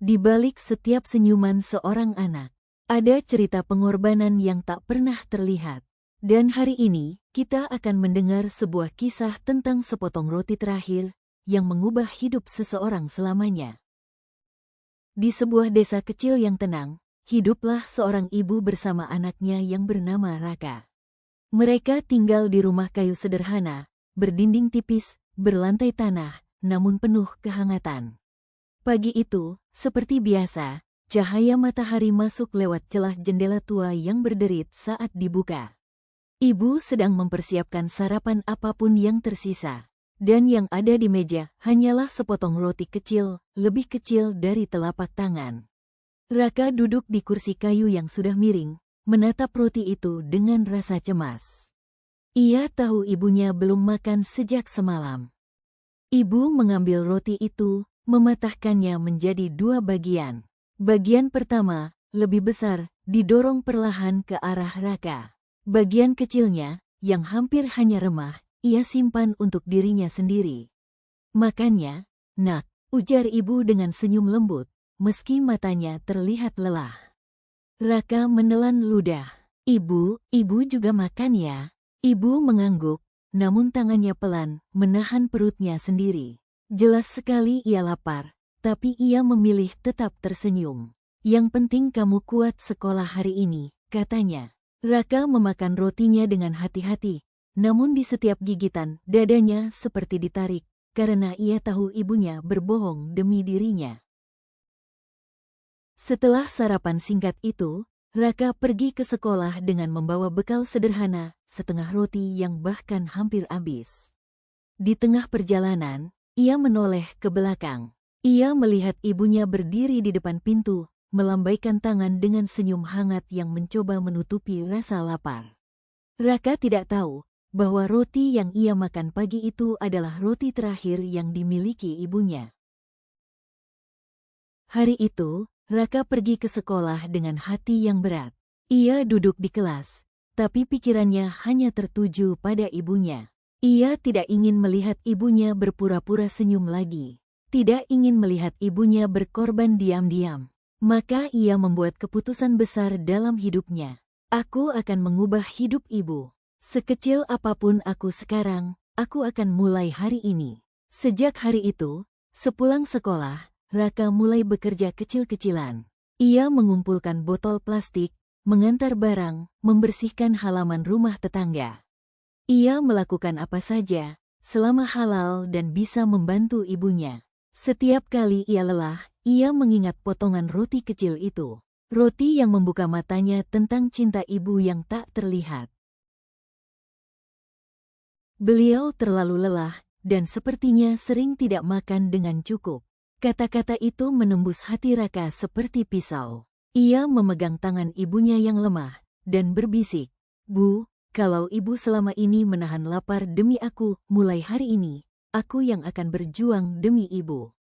Di balik setiap senyuman seorang anak, ada cerita pengorbanan yang tak pernah terlihat. Dan hari ini, kita akan mendengar sebuah kisah tentang sepotong roti terakhir yang mengubah hidup seseorang selamanya. Di sebuah desa kecil yang tenang, hiduplah seorang ibu bersama anaknya yang bernama Raka. Mereka tinggal di rumah kayu sederhana, berdinding tipis, berlantai tanah, namun penuh kehangatan. Pagi itu, seperti biasa, cahaya matahari masuk lewat celah jendela tua yang berderit saat dibuka. Ibu sedang mempersiapkan sarapan apapun yang tersisa, dan yang ada di meja hanyalah sepotong roti kecil, lebih kecil dari telapak tangan. Raka duduk di kursi kayu yang sudah miring, menatap roti itu dengan rasa cemas. Ia tahu ibunya belum makan sejak semalam. Ibu mengambil roti itu, mematahkannya menjadi dua bagian. Bagian pertama, lebih besar, didorong perlahan ke arah Raka. Bagian kecilnya, yang hampir hanya remah, ia simpan untuk dirinya sendiri. Makannya, nak, ujar ibu dengan senyum lembut, meski matanya terlihat lelah. Raka menelan ludah. Ibu juga makan ya? Ibu mengangguk, namun tangannya pelan, menahan perutnya sendiri. Jelas sekali ia lapar, tapi ia memilih tetap tersenyum. Yang penting kamu kuat sekolah hari ini, katanya. Raka memakan rotinya dengan hati-hati, namun di setiap gigitan, dadanya seperti ditarik, karena ia tahu ibunya berbohong demi dirinya. Setelah sarapan singkat itu, Raka pergi ke sekolah dengan membawa bekal sederhana, setengah roti yang bahkan hampir habis. Di tengah perjalanan, ia menoleh ke belakang. Ia melihat ibunya berdiri di depan pintu, melambaikan tangan dengan senyum hangat yang mencoba menutupi rasa lapar. Raka tidak tahu bahwa roti yang ia makan pagi itu adalah roti terakhir yang dimiliki ibunya. Hari itu, Raka pergi ke sekolah dengan hati yang berat. Ia duduk di kelas, tapi pikirannya hanya tertuju pada ibunya. Ia tidak ingin melihat ibunya berpura-pura senyum lagi. Tidak ingin melihat ibunya berkorban diam-diam. Maka ia membuat keputusan besar dalam hidupnya. Aku akan mengubah hidup ibu. Sekecil apapun aku sekarang, aku akan mulai hari ini. Sejak hari itu, sepulang sekolah, Raka mulai bekerja kecil-kecilan. Ia mengumpulkan botol plastik, mengantar barang, membersihkan halaman rumah tetangga. Ia melakukan apa saja, selama halal dan bisa membantu ibunya. Setiap kali ia lelah, ia mengingat potongan roti kecil itu. Roti yang membuka matanya tentang cinta ibu yang tak terlihat. Beliau terlalu lelah, dan sepertinya sering tidak makan dengan cukup. Kata-kata itu menembus hati Raka seperti pisau. Ia memegang tangan ibunya yang lemah, dan berbisik, "Bu, kalau ibu selama ini menahan lapar demi aku, mulai hari ini, aku yang akan berjuang demi ibu."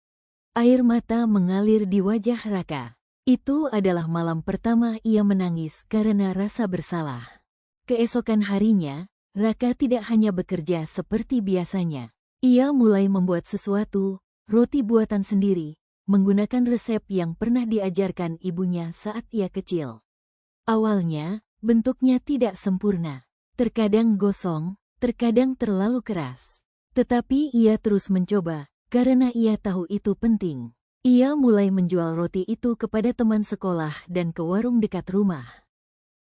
Air mata mengalir di wajah Raka. Itu adalah malam pertama ia menangis karena rasa bersalah. Keesokan harinya, Raka tidak hanya bekerja seperti biasanya. Ia mulai membuat sesuatu, roti buatan sendiri, menggunakan resep yang pernah diajarkan ibunya saat ia kecil. Awalnya, bentuknya tidak sempurna. Terkadang gosong, terkadang terlalu keras. Tetapi ia terus mencoba, karena ia tahu itu penting. Ia mulai menjual roti itu kepada teman sekolah dan ke warung dekat rumah.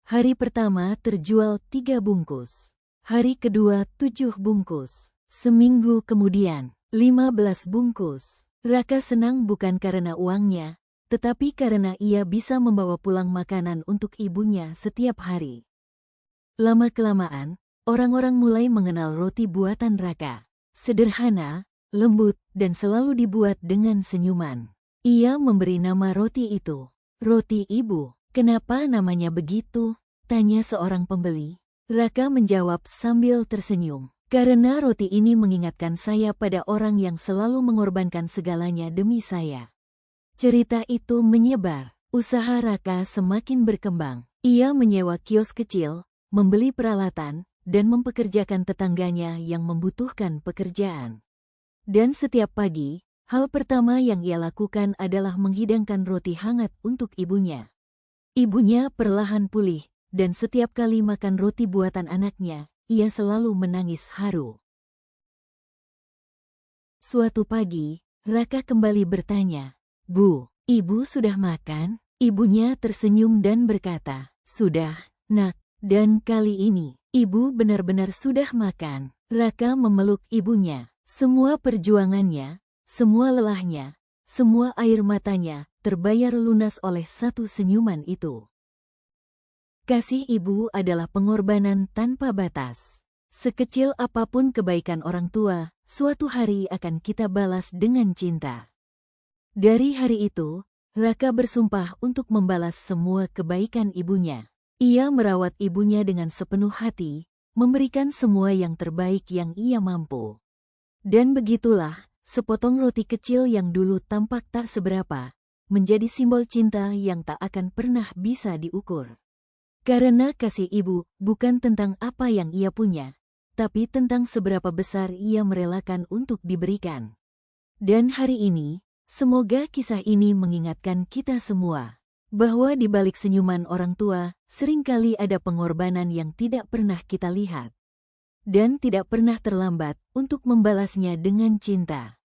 Hari pertama terjual 3 bungkus. Hari kedua 7 bungkus. Seminggu kemudian, 15 bungkus. Raka senang bukan karena uangnya, tetapi karena ia bisa membawa pulang makanan untuk ibunya setiap hari. Lama-kelamaan, orang-orang mulai mengenal roti buatan Raka. Sederhana, lembut, dan selalu dibuat dengan senyuman. Ia memberi nama roti itu, "Roti Ibu." "Kenapa namanya begitu?" tanya seorang pembeli. Raka menjawab sambil tersenyum, "Karena roti ini mengingatkan saya pada orang yang selalu mengorbankan segalanya demi saya." Cerita itu menyebar. Usaha Raka semakin berkembang. Ia menyewa kios kecil, membeli peralatan, dan mempekerjakan tetangganya yang membutuhkan pekerjaan. Dan setiap pagi, Hal pertama yang ia lakukan adalah menghidangkan roti hangat untuk ibunya. Ibunya perlahan pulih, dan setiap kali makan roti buatan anaknya, ia selalu menangis haru. Suatu pagi, Raka kembali bertanya, "Bu, ibu sudah makan?" Ibunya tersenyum dan berkata, "Sudah, nak, dan kali ini, ibu benar-benar sudah makan." Raka memeluk ibunya. Semua perjuangannya, semua lelahnya, semua air matanya, terbayar lunas oleh satu senyuman itu. Kasih ibu adalah pengorbanan tanpa batas. Sekecil apapun kebaikan orang tua, suatu hari akan kita balas dengan cinta. Dari hari itu, Raka bersumpah untuk membalas semua kebaikan ibunya. Ia merawat ibunya dengan sepenuh hati, memberikan semua yang terbaik yang ia mampu. Dan begitulah, sepotong roti kecil yang dulu tampak tak seberapa, menjadi simbol cinta yang tak akan pernah bisa diukur. Karena kasih ibu bukan tentang apa yang ia punya, tapi tentang seberapa besar ia merelakan untuk diberikan. Dan hari ini, semoga kisah ini mengingatkan kita semua, bahwa di balik senyuman orang tua, seringkali ada pengorbanan yang tidak pernah kita lihat. Dan tidak pernah terlambat untuk membalasnya dengan cinta.